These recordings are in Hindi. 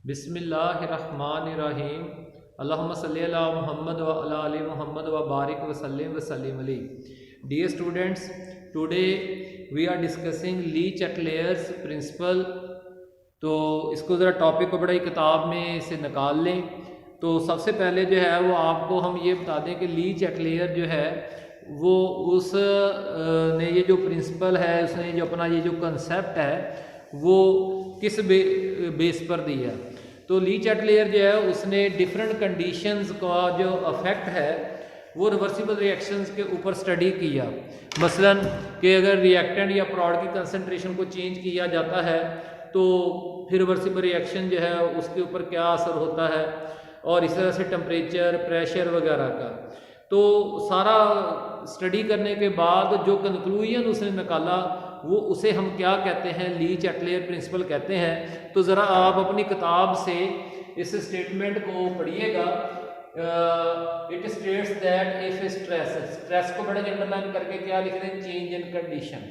बिस्मिल्लाहिर्रहमानिर्रहीम। अल्लाहुम्मा सल्ली अला मुहम्मद व अला आलि मुहम्मद व बारिक वसल्लिम अलैहि। Dear students, today we are discussing Le Chatelier's principle. तो इसको ज़रा टॉपिक को बड़ा ही किताब में से निकाल लें। तो सबसे पहले जो है वो आपको हम ये बता दें कि ली चैटलेयर जो है वो ने ये जो प्रिंसिपल है, उसने जो अपना ये जो कंसेप्ट है वो किस बेस पर दिया है। तो ली चैटलेयर जो है उसने डिफरेंट कंडीशंस का जो अफेक्ट है वो रिवर्सिबल रिएक्शंस के ऊपर स्टडी किया। मसलन कि अगर रिएक्टेंट या प्रोडक्ट की कंसंट्रेशन को चेंज किया जाता है तो फिर रिवर्सिबल रिएक्शन जो है उसके ऊपर क्या असर होता है, और इस तरह से टेम्परेचर, प्रेशर वगैरह का। तो सारा स्टडी करने के बाद जो कंक्लूजन उसने निकाला वो उसे हम क्या कहते हैं, ली चैटलेयर प्रिंसिपल कहते हैं। तो ज़रा आप अपनी किताब से इस स्टेटमेंट को पढ़िएगा। It states that if stress को बड़े अंडरलाइन करके क्या लिख रहे हैं, चेंज इन कंडीशन।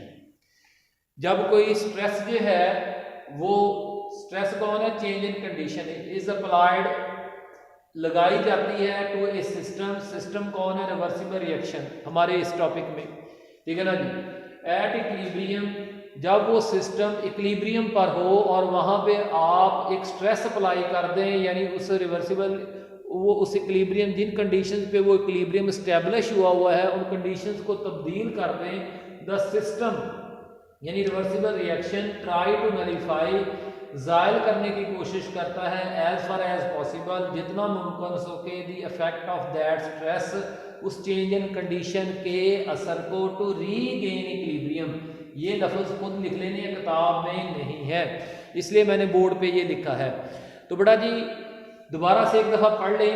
जब कोई स्ट्रेस जो है वो स्ट्रेस कौन है, change in condition is applied, लगाई जाती है टू ए सिस्टम कौन है, रिवर्सिबल रिएक्शन हमारे इस टॉपिक में, ठीक है ना जी। एट इक्विलिब्रियम, जब वो सिस्टम इक्विलिब्रियम पर हो और वहाँ पे आप एक स्ट्रेस अप्लाई कर दें, यानी उस रिवर्सिबल वो उस इक्विलिब्रियम जिन कंडीशंस पे वो इक्विलिब्रियम स्टेब्लिश हुआ है उन कंडीशंस को तब्दील कर दें, द सिस्टम यानी reversible reaction try to nullify, ज़ायल करने की कोशिश करता है एज फार एज पॉसिबल, जितना मुमकिन हो सके, the effect of that stress, उस चेंज इन कंडीशन के असर को, टू रीगेन इक्विलिब्रियम। ये लफ्ज़ खुद लिख लेने किताब में नहीं है, इसलिए मैंने बोर्ड पे ये लिखा है। तो बड़ा जी दोबारा से एक दफ़ा पढ़ लें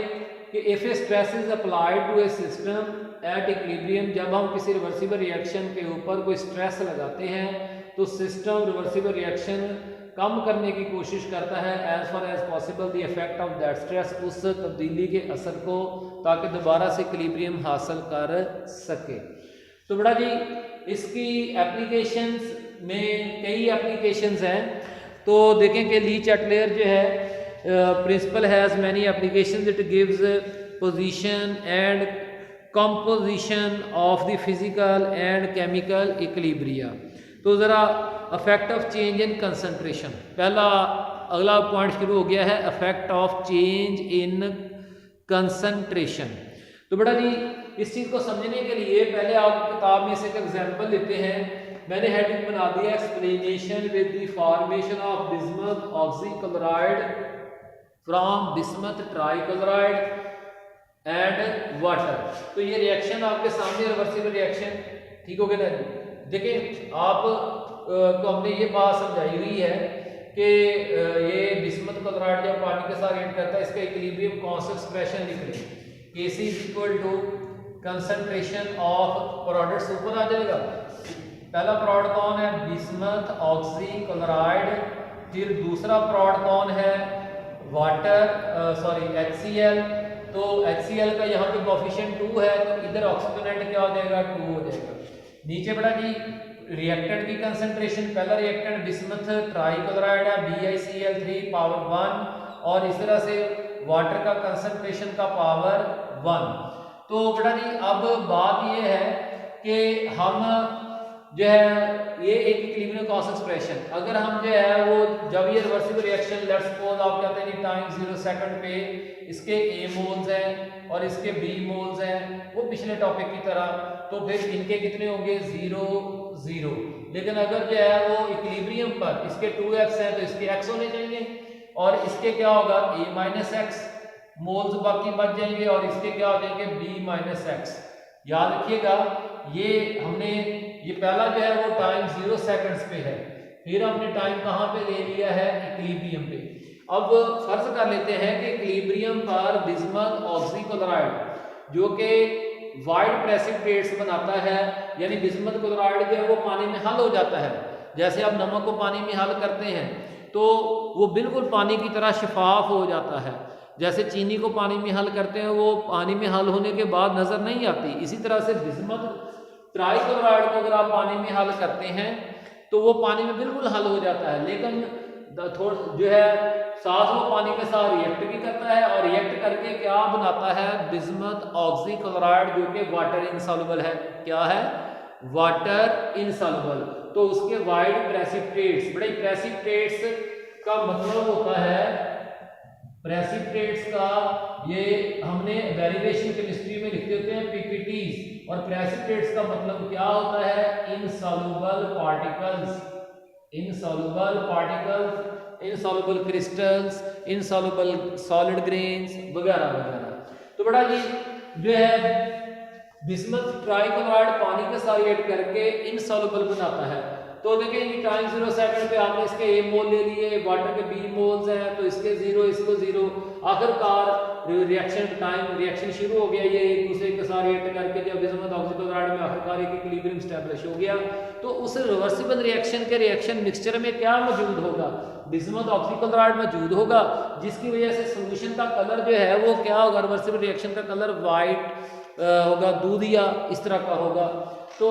कि if a stress is applied to a system at equilibrium, जब हम किसी रिवर्सिबल रिएक्शन के ऊपर कोई स्ट्रेस लगाते हैं तो सिस्टम रिवर्सिबल रिएक्शन कम करने की कोशिश करता है as far as possible the effect of that stress, उस तब्दीली के असर को, ताकि दोबारा से इक्विलिब्रियम हासिल कर सके। तो बड़ा जी इसकी एप्लीकेशंस में कई एप्लीकेशंस हैं। तो देखें कि ली चैटलेयर जो है principle has many applications, it gives position and composition of the physical and chemical equilibria. तो ज़रा affect of change in concentration, पहला अगला पॉइंट शुरू हो गया है, affect of change in concentration. तो बड़ा जी इस चीज़ को समझने के लिए पहले आप किताब में से एक एग्जांपल लेते हैं। मैंने हेडिंग बना दिया explanation with the formation of bismuth oxychloride from bismuth trichloride and water. तो ये रिएक्शन आपके सामने, रिवर्सिबल रिएक्शन, ठीक हो गया ना। देखिए आप को हमने ये बात समझाई हुई है कि ये बिस्मथ क्लोराइड जब पानी के साथ रिएक्ट करता है, इसका इक्विलिब्रियम कौन सा एक्सप्रेशन लिख रहे हैं, Kc is equal to concentration of products, ऊपर आ जाएगा। पहला प्रोडक्ट कौन है, बिस्मथ ऑक्सीक्लोराइड, फिर दूसरा प्रोडक्ट कौन है, वाटर, सॉरी HCl। तो HCl का यहाँ पे कोफिशिएंट 2 है, तो इधर ऑक्सीजनेंट क्या हो जाएगा, 2 हो जाएगा। नीचे बड़ा जी रिएक्टेंट की कंसंट्रेशन, पहला रिएक्टेंट बिस्मथ ट्राइक्लोराइड है, BiCl3 पावर 1, और इस तरह से वाटर का कंसंट्रेशन का पावर 1। तो बड़ा जी अब बात ये है कि हम जो है ये एक इक्विलिब्रियम कॉस एक्सप्रेशन, अगर हम जो है वो जब ये रिवर्सिबल रिएक्शन, लेट्स सपोज आप कहते हैं टाइम 0 सेकंड पे इसके A मोल्स हैं और इसके B मोल्स हैं, वो पिछले टॉपिक की तरह, तो फिर इनके कितने होंगे, 0 0। लेकिन अगर जो है वो इक्विलिब्रियम पर इसके 2x हैं तो इसके x होने चाहिए, और इसके क्या होगा, A माइनस एक्स मोल्स बाकी बच जाएंगे, और इसके क्या हो जाएंगे, B माइनस एक्स। याद रखिएगा ये हमने ये पहला जो है वो टाइम 0 सेकंड्स पे है, फिर हमने टाइम कहाँ पे ले लिया है, इक्विलिब्रियम पे। अब फर्ज कर लेते हैं कि इक्विलिब्रियम पर बिस्मथ ऑक्सीक्लोराइड जो कि वाइड प्रेसिपिटेट्स बनाता है, यानी बिस्मथ क्लोराइड जो है वो पानी में हल हो जाता है। जैसे आप नमक को पानी में हल करते हैं तो वो बिल्कुल पानी की तरह शफाफ हो जाता है, जैसे चीनी को पानी में हल करते हैं वो पानी में हल होने के बाद नजर नहीं आती, इसी तरह से बिस्मथ ट्राइक्लोराइड को अगर आप पानी में हल करते हैं तो वो पानी में बिल्कुल हल हो जाता है, लेकिन जो है साथ वो पानी के साथ रिएक्ट भी करता है और रिएक्ट करके क्या बनाता है, बिस्मथ ऑक्सीक्लोराइड, जो कि वाटर इनसॉल्युबल है। क्या है? Water insoluble. तो उसके वाइड प्रेसिपिटेट्स, बड़े प्रेसिपिटेट्स का मतलब होता है, प्रेसिपिटेट्स का ये हमने डेरिवेशन केमिस्ट्री में लिखते होते हैं पीपीटीज, और प्रेसिपिटेट्स का मतलब क्या होता है, insoluble particles, insoluble particles, insoluble crystals, insoluble solid grains वगैरह वगैरह। तो बड़ा जी जो है बिस्मथ ट्राइक्लोराइड पानी के साथ रिएक्ट करके इनसॉल्युबल बनाता है। तो देखिए टाइम 0 सेकंड पे आपने इसके ए मोल ले लिए, वाटर के बी मोल्स हैं, तो इसके 0 इसको 0, आखिरकार रिएक्शन टाइम रिएक्शन शुरू हो गया, ये एक दूसरे के साथ रिएक्ट करके जब बिस्मथ ऑक्सीक्लोराइड में आखिरकार एक इक्विलिब्रियम एस्टैब्लिश हो गया। तो उस रिवर्सिबल रिएक्शन के रिएक्शन मिक्सचर में क्या मौजूद होगा, बिस्मथ ऑक्सीक्लोराइड मौजूद होगा, जिसकी वजह से सॉल्यूशन का कलर जो है वो क्या होगा, रिवर्सिबल रिएक्शन का कलर वाइट होगा, दूधिया इस तरह का होगा। तो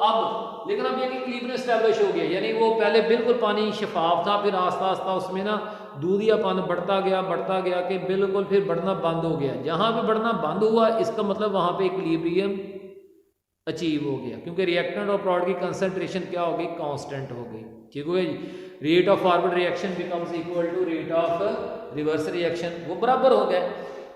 अब लेकिन अब ये कि इक्विलिब्रियम एस्टैब्लिश हो गया, यानी वो पहले बिल्कुल पानी शफाफ था, फिर आस्ता आस्ता उसमें ना दूधियापन बढ़ता गया कि बिल्कुल फिर बढ़ना बंद हो गया। जहाँ पे बढ़ना बंद हुआ इसका मतलब वहाँ पे इक्विलिब्रियम अचीव हो गया, क्योंकि रिएक्टेंट और प्रोडक्ट की कंसंट्रेशन क्या हो गई, कांस्टेंट हो गई। ठीक हो गया जी। Rate of forward reaction becomes equal to rate of reverse reaction, वो बराबर हो गए।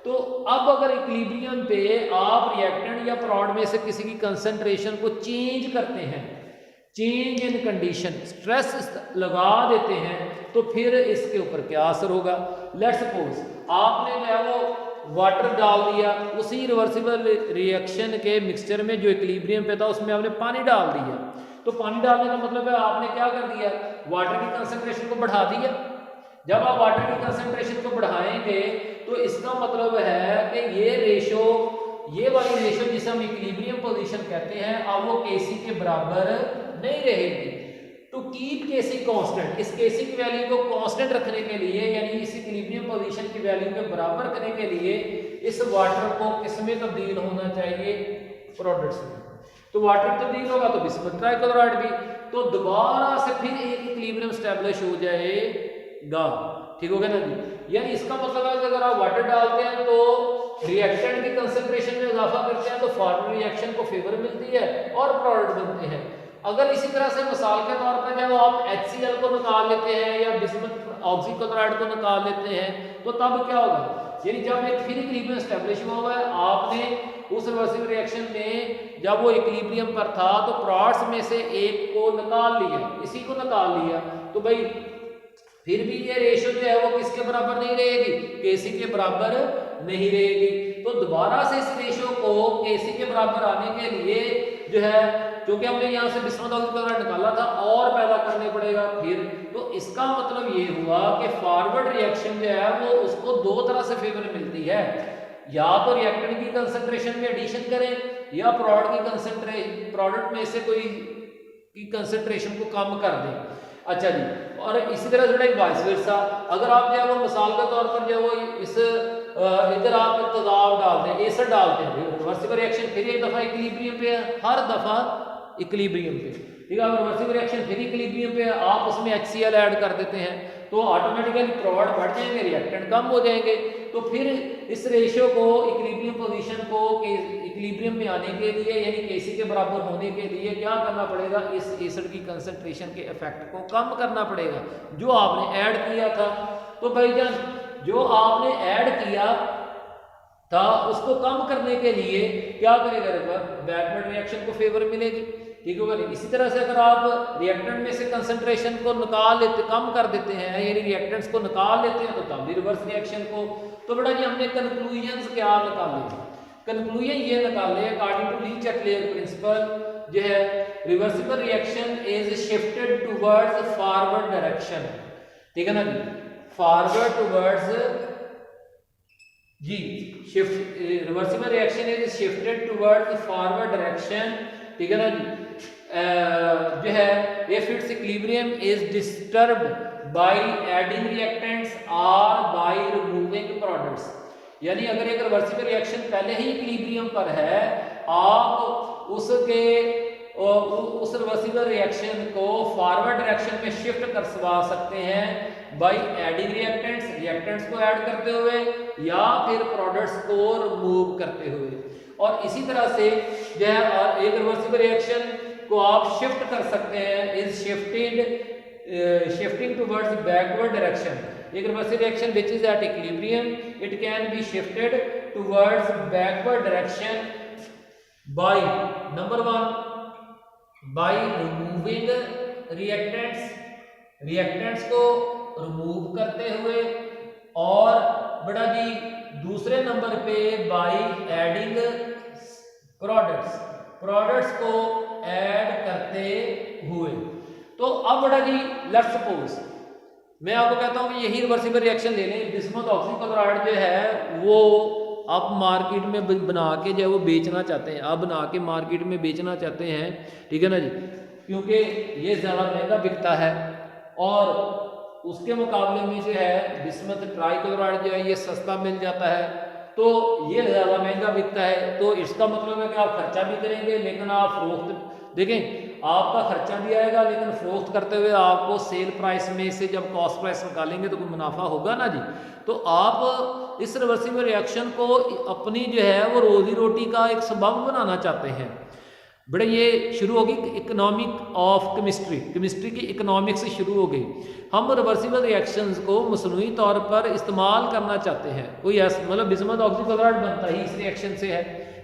तो अब अगर इक्विलिब्रियम पे आप रिएक्टेंट या प्रोडक्ट में से किसी की कंसंट्रेशन को चेंज करते हैं, चेंज इन कंडीशन, स्ट्रेस लगा देते हैं, तो फिर इसके ऊपर क्या असर होगा। लेट्स सपोज आपने जो है वो वाटर डाल दिया, उसी रिवर्सिबल रिएक्शन के मिक्सचर में जो इक्विलिब्रियम पे था उसमें आपने पानी डाल दिया। तो पानी डालने का मतलब है आपने क्या कर दिया, वाटर की कंसंट्रेशन को बढ़ा दिया। जब आप वाटर की कंसंट्रेशन को बढ़ाएंगे तो इसका मतलब है कि ये रेशो, ये वाली रेशो जिसे हम इक्विलिब्रियम पोजीशन कहते हैं, अब वो केसी के बराबर नहीं रहेगी। टू कीप केसी कांस्टेंट, इस केसी की वैल्यू को कांस्टेंट रखने के लिए, यानी इस इक्विलिब्रियम पोजीशन की वैल्यू के बराबर करने के लिए इस वाटर को किसमें तब्दील होना चाहिए, प्रोडक्ट्स में। तो वाटर तब्दील होगा तो बिस्मथ ट्राइक्लोराइड भी, तो दोबारा से फिर एक इक्विलिब्रियम एस्टैब्लिश हो जाएगा। ठीक हो गया ना जी। यानी इसका मतलब है कि अगर आप वाटर डालते हैं तो रिएक्टेंट की कंसंट्रेशन में इजाफा करते हैं तो फॉरवर्ड रिएक्शन को फेवर मिलती है और प्रोडक्ट बनते हैं। अगर इसी तरह से मिसाल के तौर पर जब आप HCl को निकाल लेते हैं या बिस्मथ ऑक्सीक्लोराइड को निकाल लेते हैं तो तब क्या होगा, यानी जब एक फिर इक्विलिब्रियम एस्टैब्लिश हुआ है, आपने उस रिवर्सिबल रिएक्शन में जब वो इक्विलिब्रियम पर था तो प्रोडक्ट्स में से एक को निकाल लिया, इसी को निकाल लिया, तो भाई फिर भी ये रेशो जो है वो किसके बराबर नहीं रहेगी, केसी के बराबर नहीं रहेगी। तो दोबारा से इस रेशो को केसी के बराबर आने के लिए जो है, क्योंकि हमने यहाँ से बिस्मथ ऑक्सीक्लोराइड निकाला था, और पैदा करने पड़ेगा फिर। तो इसका मतलब ये हुआ कि फॉरवर्ड रिएक्शन जो है वो उसको दो तरह से फेवर मिलती है, या तो रिएक्टेंट की कंसंट्रेशन में एडिशन करें या प्रोडक्ट में से कोई की कंसंट्रेशन को कम कर दें। अच्छा जी, और इसी तरह जो है वाइस वर्सा, अगर आप जो है वो मिसाल के तौर पर जो है वो इस इधर आप तेजाब डालते हैं, एसिड डालते हैं, रिवर्सिबल रिएक्शन फिर एक दफा इक्विलिब्रियम पे है, हर दफा इक्विलिब्रियम पे, ठीक है। रिवर्सिबल रिएक्शन फिर इक्विलिब्रियम पे है, आप उसमें HCl ऐड कर देते हैं तो ऑटोमेटिकली प्रोडक्ट बढ़ जाएंगे, रिएक्टेंट कम हो जाएंगे। तो फिर इस रेशियो को, इक्विलिब्रियम पोजीशन को इक्विलिब्रियम में आने के लिए, यानी केसी के बराबर होने के लिए क्या करना पड़ेगा, इस एसिड की कंसंट्रेशन के इफेक्ट को कम करना पड़ेगा जो आपने ऐड किया था। तो भाईजान जो आपने ऐड किया था उसको कम करने के लिए क्या करेगा, बैकवर्ड रिएक्शन को फेवर मिलेगी। ठीक होगा। इसी तरह से अगर आप रिएक्टेंट में से कंसंट्रेशन को निकाल लेते, कम कर देते हैं, यानी रिएक्टेंट्स को निकाल लेते हैं, तो तब भी रिवर्स रिएक्शन को। तो बेटा जी हमने कंक्लूजन्स क्या निकाले, कंक्लूजन ये निकाले अकॉर्डिंग टू ली-चैटलेयर प्रिंसिपल जो है, reversible reaction is shifted towards forward direction. ठीक है ना जी, फॉरवर्ड टुवर्ड्स जी, shift reversible reaction is shifted towards forward direction. ठीक है ना जी, जो है if it's equilibrium is disturbed by adding reactants और बाय रिमूविंग प्रोडक्ट्स, यानी अगर एक रिवर्सिबल रिएक्शन पहले ही इक्विलिब्रियम पर है, आप उसके उस रिवर्सिबल रिएक्शन को फॉरवर्ड डायरेक्शन में शिफ्ट करवा सकते हैं बाय एडिंग रिएक्टेंट्स को ऐड करते हुए या फिर प्रोडक्ट्स को रिमूव करते हुए। और इसी तरह से जो है एक रिवर्सिबल रिएक्शन को आप शिफ्ट कर सकते हैं is shifting towards backward direction. एक reversible reaction which is at equilibrium it can be shifted towards backward direction by number 1 by removing reactants को रिमूव करते हुए, और बड़ा जी दूसरे नंबर पे बाय एडिंग प्रोडक्ट्स को ऐड करते हुए। तो अब बड़ा जी लेट्स सपोज मैं आपको कहता हूं कि यही रिवर्सिबल रिएक्शन ले लें, बिस्मुथ ऑक्सीक्लोराइड जो है वो आप मार्केट में बना के जो है वो बेचना चाहते हैं, आप बना के मार्केट में बेचना चाहते हैं, ठीक है ना जी, क्योंकि ये ज़्यादा महंगा बिकता है और उसके मुकाबले में जो है बिस्मुथ ट्राइक्लोराइड जो है ये सस्ता मिल जाता है, तो ये ज़्यादा महंगा बिकता है। तो इसका मतलब है कि आप खर्चा भी करेंगे लेकिन आप फरोख्त देखें, आपका खर्चा भी आएगा लेकिन फरोख्त करते हुए आपको सेल प्राइस में से जब कॉस्ट प्राइस निकालेंगे तो कोई मुनाफा होगा ना जी। तो आप इस रिवर्सिबल रिएक्शन को अपनी जो है वो रोजी रोटी का एक सबब बनाना चाहते हैं। बड़े ये शुरू होगी इकोनॉमिक ऑफ केमिस्ट्री की इकोनॉमिक्स से शुरू हो गई। हम रिवर्सिबल रिएक्शंस को मसनूई तौर पर इस्तेमाल करना चाहते हैं। कोई ऐसा मतलब बिस्मुथ ऑक्सीक्लोराइड बनता ही इस रिएक्शन से है,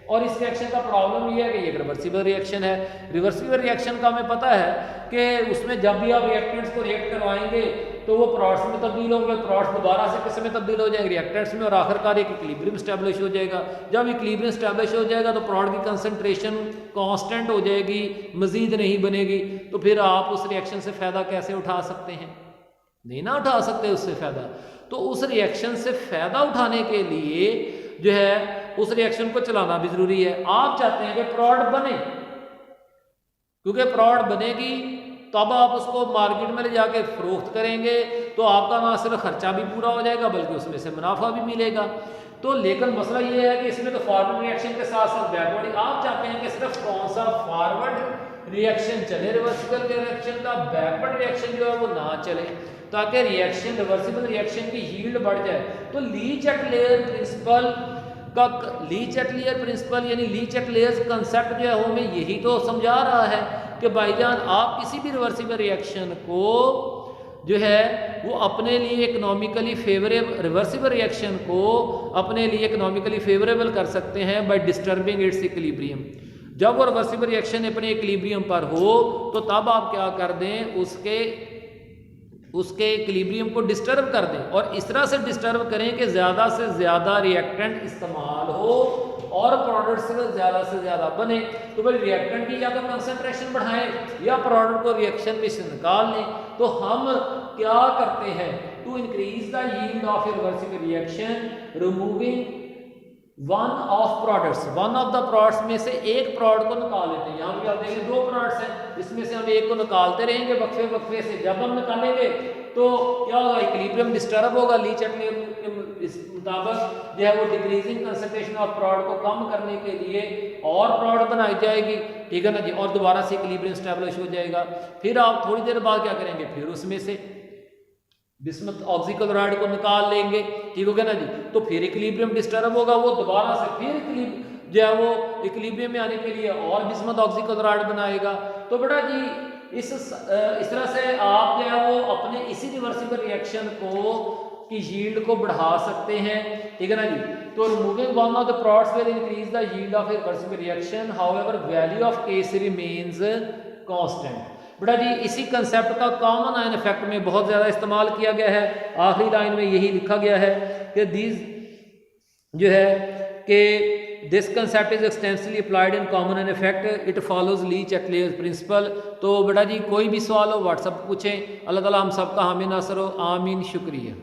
और इस रिएक्शन का प्रॉब्लम ये है कि ये रिवर्सिबल रिएक्शन है। रिवर्सिबल रिएक्शन का हमें पता है कि उसमें जब भी आप रिएक्टेंट्स को रिएक्ट करवाएंगे तो वो प्रोडक्ट्स में तब्दील होंगे, प्रोडक्ट्स दोबारा से किस में तब्दील हो जाएंगे, रिएक्टेंट्स में, और आखिरकार एक इक्विलिब्रियम स्टैब्लिश हो जाएगा। जब इक्विलिब्रियम स्टैब्लिश हो जाएगा तो प्रोडक्ट की कंसंट्रेशन कांस्टेंट हो जाएगी, मजीद नहीं बनेगी। तो फिर आप उस रिएक्शन से फ़ायदा कैसे उठा सकते हैं? नहीं ना उठा सकते उससे फ़ायदा। तो उस रिएक्शन से फ़ायदा उठाने के लिए जो है उस रिएक्शन को चलाना भी ज़रूरी है। आप चाहते हैं कि प्रोडक्ट बने, क्योंकि प्रोडक्ट बनेगी तब आप उसको मार्केट में ले जाके फरोख्त करेंगे तो आपका ना सिर्फ खर्चा भी पूरा हो जाएगा बल्कि उसमें से मुनाफा भी मिलेगा। तो लेकिन मसला ये है कि इसमें तो फॉरवर्ड रिएक्शन के साथ साथ बैकवर्ड, आप चाहते हैं कि सिर्फ कौन सा फॉरवर्ड रिएक्शन चले रिवर्सिबल रिएक्शन का, बैकवर्ड रिएक्शन जो है वो ना चले, ताकि रिएक्शन रिवर्सिबल रिएक्शन की यील्ड बढ़ जाए। तो लीच एट लेयर प्रिंसिपल यानी लीच एट लेयर्स कंसेप्ट जो है वो हमें यही तो समझा रहा है कि भाईजान आप किसी भी रिवर्सिबल रिएक्शन को जो है वो अपने लिए इकोनॉमिकली फेवरेबल, रिवर्सिबल रिएक्शन को अपने लिए इकोनॉमिकली फेवरेबल कर सकते हैं बाय डिस्टर्बिंग इट्स इक्विलिब्रियम। जब वो रिवर्सिबल रिएक्शन अपने इक्विलिब्रियम पर हो तो तब आप क्या कर दें, उसके इक्विलिब्रियम को डिस्टर्ब कर दें, और इस तरह से डिस्टर्ब करें कि ज़्यादा से ज़्यादा रिएक्टेंट इस्तेमाल हो और प्रोडक्ट से ज़्यादा बने। तो भाई रिएक्टेंट की या तो कंसंट्रेशन बढ़ाएं या प्रोडक्ट को रिएक्शन में से निकाल लें। तो हम क्या करते हैं, to increase the yield of a reversible reaction removing one of the products में से एक प्रोडक्ट को निकाल लेते हैं। यहाँ भी आप देखेंगे 2 प्रोडक्ट्स हैं, इसमें से हम एक को निकालते रहेंगे वक्फे से। जब हम निकालेंगे तो क्या होगा, इक्विलिब्रियम डिस्टर्ब होगा। लीच एट लेयर के मुताबिक जो है वो डिक्रीजिंग कंसंट्रेशन ऑफ प्रोडक्ट को कम करने के लिए और प्रोडक्ट बनाई जाएगी, ठीक है ना जी, और दोबारा से इक्विलिब्रियम स्टैब्लिश हो जाएगा। फिर आप थोड़ी देर बाद क्या करेंगे, फिर उसमें से बिस्मुथ ऑक्सीक्लोराइड को निकाल लेंगे, ठीक हो गया ना जी। तो फिर इक्विलिब्रियम डिस्टर्ब होगा, वो दोबारा से फिर जो है वो इक्विलिब्रियम में आने के लिए और बिस्मुथ ऑक्सीक्लोराइड बनाएगा। तो बेटा जी इस तरह से आप जो है वो अपने इसी रिवर्सिबल रिएक्शन को की यील्ड को बढ़ा सकते हैं, ठीक है ना जी। तो removing one of the products will increase the yield of a reversible reaction, however value of case remains constant. बेटा जी इसी कंसेप्ट का कॉमन आयन इफेक्ट में बहुत ज़्यादा इस्तेमाल किया गया है। आखिरी लाइन में यही लिखा गया है कि दिस जो है कि this concept is extensively applied in common ion effect, it follows Le Chatelier principle. तो बेटा जी कोई भी सवाल हो व्हाट्सएप पूछें। अल्लाह ताला हम सबका हामी नासर हो, आमीन। शुक्रिया।